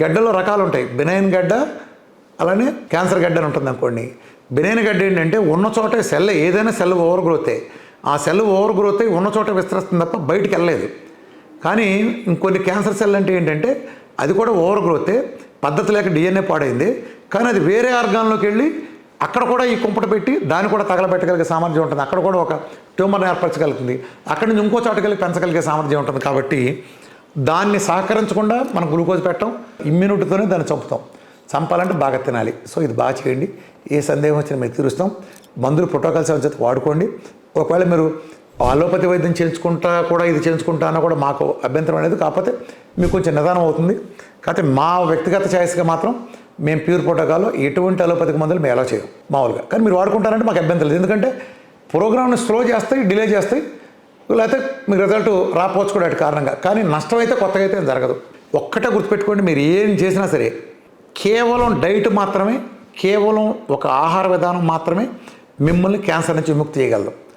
గడ్డలో రకాలు ఉంటాయి. బినైన్ గడ్డ, అలానే క్యాన్సర్ గడ్డ అని ఉంటుంది అనుకోండి. బినైన్ గడ్డ ఏంటంటే ఉన్న చోటే సెల్, ఏదైనా సెల్ ఓవర్ గ్రోతే, ఆ సెల్ ఓవర్ గ్రోత్ అయి ఉన్న చోట విస్తరిస్తుంది తప్ప బయటికి వెళ్ళలేదు. కానీ ఇంకొన్ని క్యాన్సర్ సెల్ అంటే ఏంటంటే అది కూడా ఓవర్ గ్రోతే, పద్ధతి లేక డిఎన్ఏ పాడైంది, కానీ అది వేరే ఆర్గాన్లోకి వెళ్ళి అక్కడ కూడా ఈ కుంపట పెట్టి దాన్ని కూడా తగలబెట్టగలిగే సామర్థ్యం ఉంటుంది. అక్కడ కూడా ఒక ట్యూమర్ని ఏర్పరచగలుగుతుంది. అక్కడి నుంచి ఇంకో చోటకెళ్ళి పెంచగలిగే సామర్థ్యం ఉంటుంది. కాబట్టి దాన్ని సహకరించకుండా మనం గ్లూకోజ్ పెట్టడం, ఇమ్యూనిటీతోనే దాన్ని చంపుతాం. చంపాలంటే బాగా తినాలి. సో ఇది బాగా చేయండి. ఏ సందేహం వచ్చినా మేము తీరుస్తాం. మందులు ప్రోటోకాల్స్ చేత వాడుకోండి. ఒకవేళ మీరు అలోపతి వైద్యం చేయించుకుంటా కూడా ఇది చేయించుకుంటా అన్నా కూడా మాకు అభ్యంతరం అనేది, కాకపోతే మీకు కొంచెం నిదానం అవుతుంది. కాకపోతే మా వ్యక్తిగత ఛాయిస్గా మాత్రం మేము ప్యూర్ ప్రోటోకాల్లో ఎటువంటి అలోపతికి మందులు మేము ఎలా చేయం మామూలుగా. కానీ మీరు వాడుకుంటారంటే మాకు అభ్యంతరం లేదు. ఎందుకంటే ప్రోగ్రామ్ని స్లో చేస్తాయి, డిలే చేస్తాయి, లేకపోతే మీకు రిజల్ట్ రాపోవచ్చుకోవడానికి కారణంగా. కానీ నష్టం అయితే కొత్తగా అయితే జరగదు. ఒక్కటే గుర్తుపెట్టుకోండి, మీరు ఏం చేసినా సరే కేవలం డైట్ మాత్రమే, కేవలం ఒక ఆహార విధానం మాత్రమే మిమ్మల్ని క్యాన్సర్ నుంచి విముక్తి చేయగలదు.